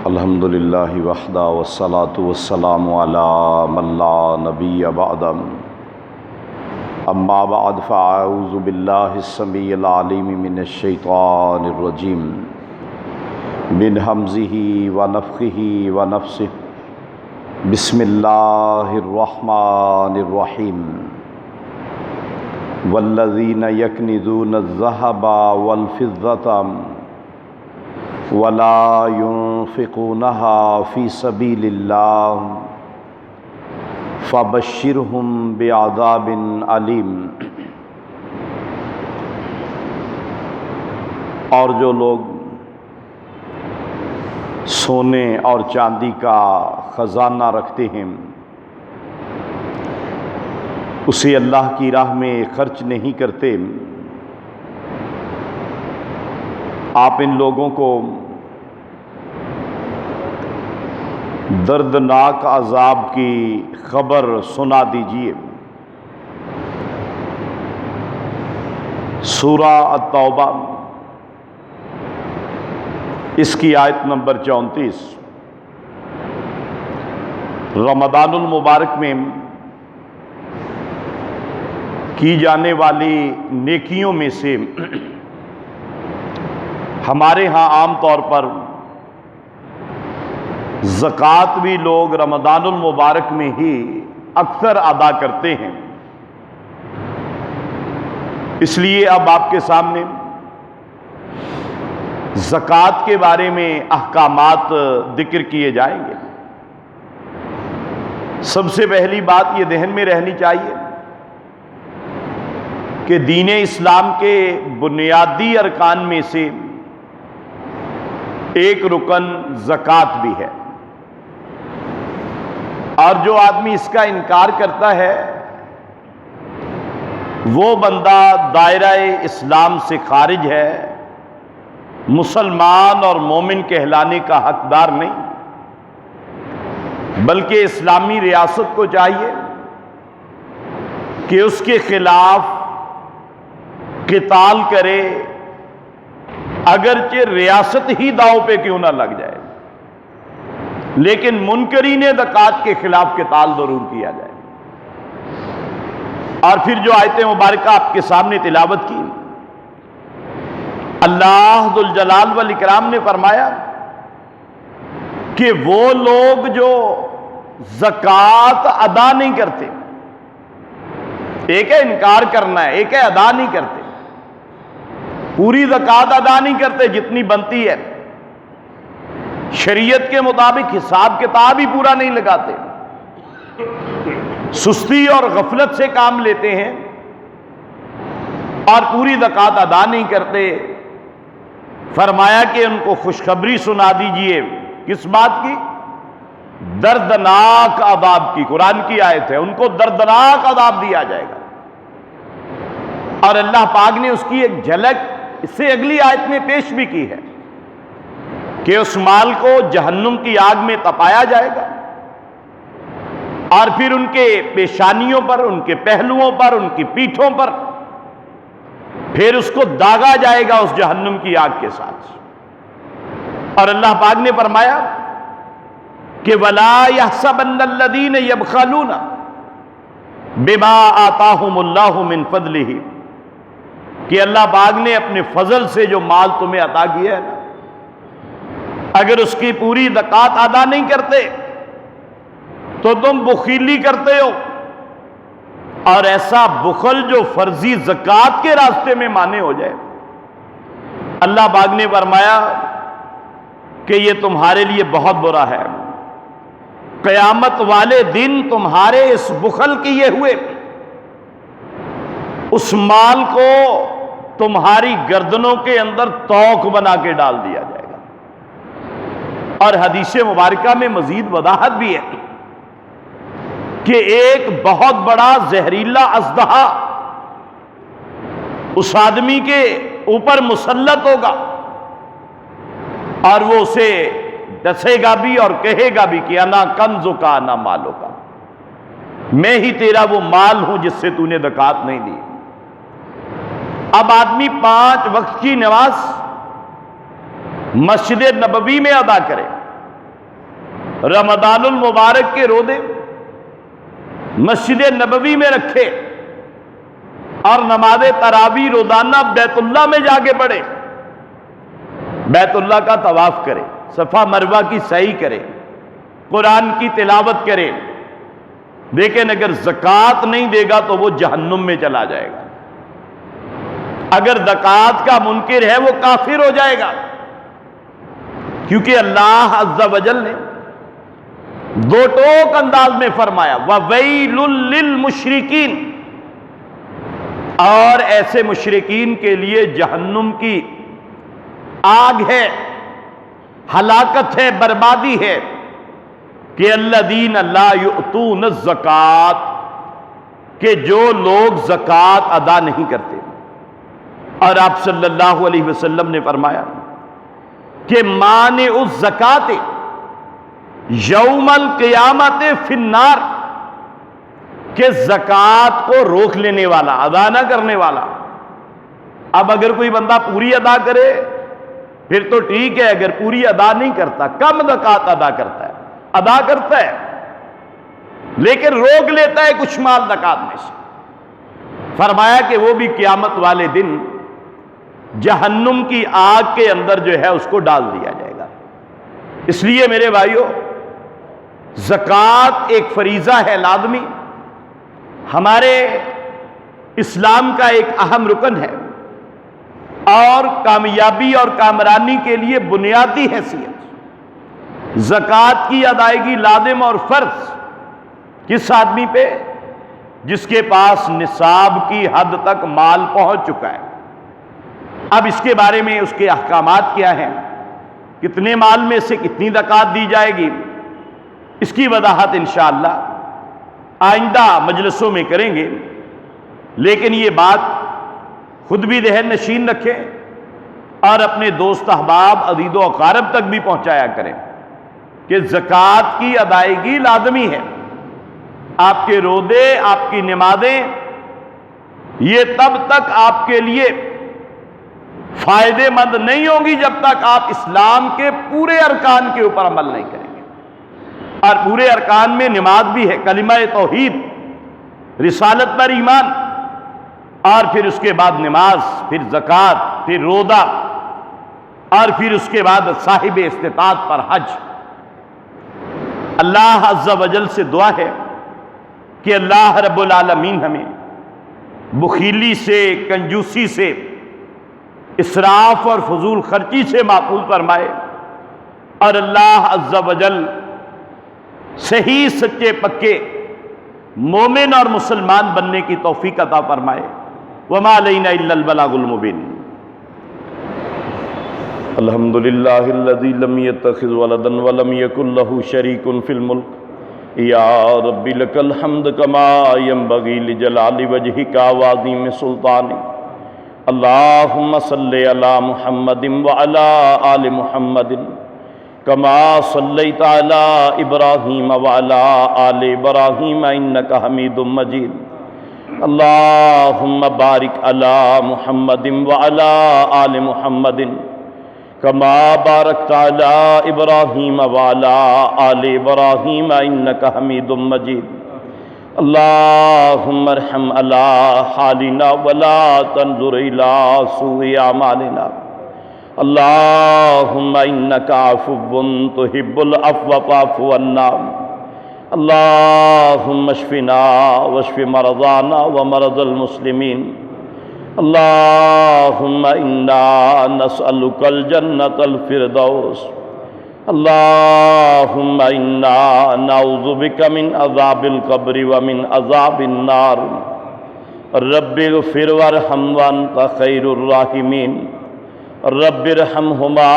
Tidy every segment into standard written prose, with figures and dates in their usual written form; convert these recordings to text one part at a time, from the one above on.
الحمد للہ وحدہ والصلاة والسلام علی من لا نبی بعد اما بعد فاعوذ باللہ السمیع العلیم من الشیطان الرجیم من ہمزہ ونفخہ ونفثہ بسم اللہ الرحمن الرحیم والذین یکنزون الذہب والفضة ولا ينفقونها في سبيل الله فبشرهم بعذاب علیم۔ اور جو لوگ سونے اور چاندی کا خزانہ رکھتے ہیں اسے اللہ کی راہ میں خرچ نہیں کرتے، آپ ان لوگوں کو دردناک عذاب کی خبر سنا دیجیے۔ سورہ التوبہ اس کی آیت نمبر 34۔ رمضان المبارک میں کی جانے والی نیکیوں میں سے ہمارے ہاں عام طور پر زکوٰۃ بھی لوگ رمضان المبارک میں ہی اکثر ادا کرتے ہیں، اس لیے اب آپ کے سامنے زکوٰۃ کے بارے میں احکامات ذکر کیے جائیں گے۔ سب سے پہلی بات یہ ذہن میں رہنی چاہیے کہ دین اسلام کے بنیادی ارکان میں سے ایک رکن زکوٰۃ بھی ہے، اور جو آدمی اس کا انکار کرتا ہے وہ بندہ دائرہ اسلام سے خارج ہے، مسلمان اور مومن کہلانے کا حقدار نہیں، بلکہ اسلامی ریاست کو چاہیے کہ اس کے خلاف قتال کرے، اگرچہ ریاست ہی داؤ پہ کیوں نہ لگ جائے، لیکن منکرین زکوٰۃ کے خلاف قتال ضرور کیا جائے۔ اور پھر جو آیت مبارکہ آپ کے سامنے تلاوت کی، اللہ ذو الجلال والاکرام نے فرمایا کہ وہ لوگ جو زکوٰۃ ادا نہیں کرتے، ایک ہے انکار کرنا ہے، ایک ہے ادا نہیں کرتے، پوری زکوٰۃ ادا نہیں کرتے جتنی بنتی ہے، شریعت کے مطابق حساب کتاب ہی پورا نہیں لگاتے، سستی اور غفلت سے کام لیتے ہیں اور پوری زکوٰۃ ادا نہیں کرتے، فرمایا کہ ان کو خوشخبری سنا دیجئے۔ کس بات کی؟ دردناک عذاب کی۔ قرآن کی آیت ہے، ان کو دردناک عذاب دیا جائے گا، اور اللہ پاک نے اس کی ایک جھلک اس سے اگلی آیت میں پیش بھی کی ہے کہ اس مال کو جہنم کی آگ میں تپایا جائے گا، اور پھر ان کے پیشانیوں پر، ان کے پہلوؤں پر، ان کی پیٹھوں پر پھر اس کو داغا جائے گا اس جہنم کی آگ کے ساتھ۔ اور اللہ پاک نے فرمایا کہ وَلَا يَحْسَبَنَّ الَّذِينَ يَبْخَلُونَ بِمَا آتَاهُمُ اللَّهُ مِنْ فَضْلِهِ، کہ اللہ پاک نے اپنے فضل سے جو مال تمہیں عطا کیا ہے نا، اگر اس کی پوری زکوٰۃ ادا نہیں کرتے تو تم بخیلی کرتے ہو، اور ایسا بخل جو فرضی زکوٰۃ کے راستے میں مانے ہو جائے، اللہ پاک نے فرمایا کہ یہ تمہارے لیے بہت برا ہے، قیامت والے دن تمہارے اس بخل کیے ہوئے اس مال کو تمہاری گردنوں کے اندر توق بنا کے ڈال دیا جائے گا۔ اور حدیث مبارکہ میں مزید وضاحت بھی ہے کہ ایک بہت بڑا زہریلا اژدہا اس آدمی کے اوپر مسلط ہوگا، اور وہ اسے ڈسے گا بھی اور کہے گا بھی کہ انا کنزو کا انا مالو کا، میں ہی تیرا وہ مال ہوں جس سے تو نے زکوٰۃ نہیں دی۔ اب آدمی 5 وقت کی نماز مسجد نبوی میں ادا کرے، رمضان المبارک کے روزے مسجد نبوی میں رکھے اور نماز تراویح روزانہ بیت اللہ میں جا کے پڑھے، بیت اللہ کا طواف کرے، صفا مروہ کی سعی کرے، قرآن کی تلاوت کرے، لیکن اگر زکوٰۃ نہیں دے گا تو وہ جہنم میں چلا جائے گا۔ اگر زکوٰۃ کا منکر ہے وہ کافر ہو جائے گا، کیونکہ اللہ عز و جل نے دو ٹوک انداز میں فرمایا وَوَيْلٌ لِّلْمُشْرِكِينَ، اور ایسے مشرکین کے لیے جہنم کی آگ ہے، ہلاکت ہے، بربادی ہے، کہ الذین لا یؤتون الزکوٰۃ، کہ جو لوگ زکوٰۃ ادا نہیں کرتے۔ اور آپ صلی اللہ علیہ وسلم نے فرمایا کہ مانع الزکوٰۃ یوم القیامت فی النار، کہ زکوٰۃ کو روک لینے والا، ادا نہ کرنے والا۔ اب اگر کوئی بندہ پوری ادا کرے پھر تو ٹھیک ہے، اگر پوری ادا نہیں کرتا، کم زکوٰۃ ادا کرتا ہے، ادا کرتا ہے لیکن روک لیتا ہے کچھ مال زکوٰۃ میں سے، فرمایا کہ وہ بھی قیامت والے دن جہنم کی آگ کے اندر جو ہے اس کو ڈال دیا جائے گا۔ اس لیے میرے بھائیو، زکوٰۃ ایک فریضہ ہے لازمی، ہمارے اسلام کا ایک اہم رکن ہے اور کامیابی اور کامرانی کے لیے بنیادی حیثیت۔ زکوٰۃ کی ادائیگی لازم اور فرض کس آدمی پہ؟ جس کے پاس نصاب کی حد تک مال پہنچ چکا ہے۔ اب اس کے بارے میں اس کے احکامات کیا ہیں، کتنے مال میں سے کتنی زکوٰۃ دی جائے گی، اس کی وضاحت انشاءاللہ آئندہ مجلسوں میں کریں گے، لیکن یہ بات خود بھی ذہن نشین رکھیں اور اپنے دوست احباب عزیز و اقارب تک بھی پہنچایا کریں کہ زکوٰۃ کی ادائیگی لازمی ہے۔ آپ کے روزے، آپ کی نمازیں، یہ تب تک آپ کے لیے فائدے مند نہیں ہوں گی جب تک آپ اسلام کے پورے ارکان کے اوپر عمل نہیں کریں گے۔ اور پورے ارکان میں نماز بھی ہے، کلمہ توحید، رسالت پر ایمان، اور پھر اس کے بعد نماز، پھر زکوٰۃ، پھر روزہ، اور پھر اس کے بعد صاحب استطاعت پر حج۔ اللہ عز و جل سے دعا ہے کہ اللہ رب العالمین ہمیں بخیلی سے، کنجوسی سے، اسراف اور فضول خرچی سے محفوظ فرمائے، اور اللہ عز و جل صحیح سچے پکے مومن اور مسلمان بننے کی توفیق عطا فرمائے۔ وما علینا الا البلاغ المبین۔ الحمد للہ الذی لم یتخذ ولدا ولم یکن له شریک فی الملک یا رب لک الحمد کما ینبغی لجلال وجہک وعظیم سلطانک۔ اللہم صلی علی محمد وعلی آل محمد کما صلیت علی ابراہیم وعلی آل ابراہیم انک حمید مجید۔ اللہم بارک علی محمد وعلی آل محمد کما بارکت علی ابراہیم وعلی آل ابراہیم انک حمید مجید۔ اللہم ارحم علی حالنا ولا تنظر الی سوء اعمالنا۔ اللہم انک عفو تحب العفو فاعف عنا۔ اللہم اشفنا واشف مرضانا ومرضى المسلمین۔ اللہم انا نسألک الجنة الفردوس۔ اللہم انا نعوذ بک من عذاب القبر ومن عذاب النار۔ رب اغفر وارحم وانت خیر الراحمین۔ رب ارحمہما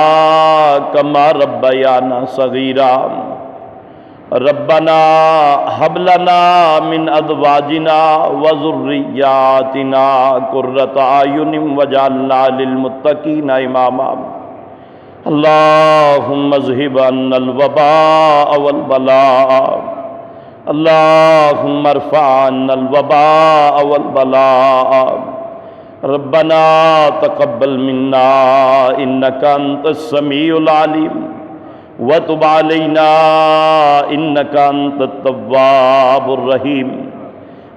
کما ربیانا صغیرا۔ ربنا ہب لنا من ازواجنا وذریاتنا قرۃ اعین واجعلنا للمتقین اماما۔ اللہم اذھب عنا الوباء والبلاء۔ اللہم ارفع عنا الوباء والبلاء۔ ربنا تقبل منا انک انت السمیع العلیم وتب علينا إنك أنت التواب الرحيم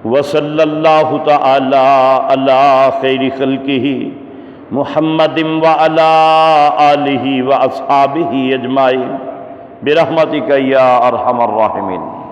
وصلى الله تعالى على خير خلقه محمد وعلى آله وأصحابه أجمعين برحمتك يا أرحم الراحمين.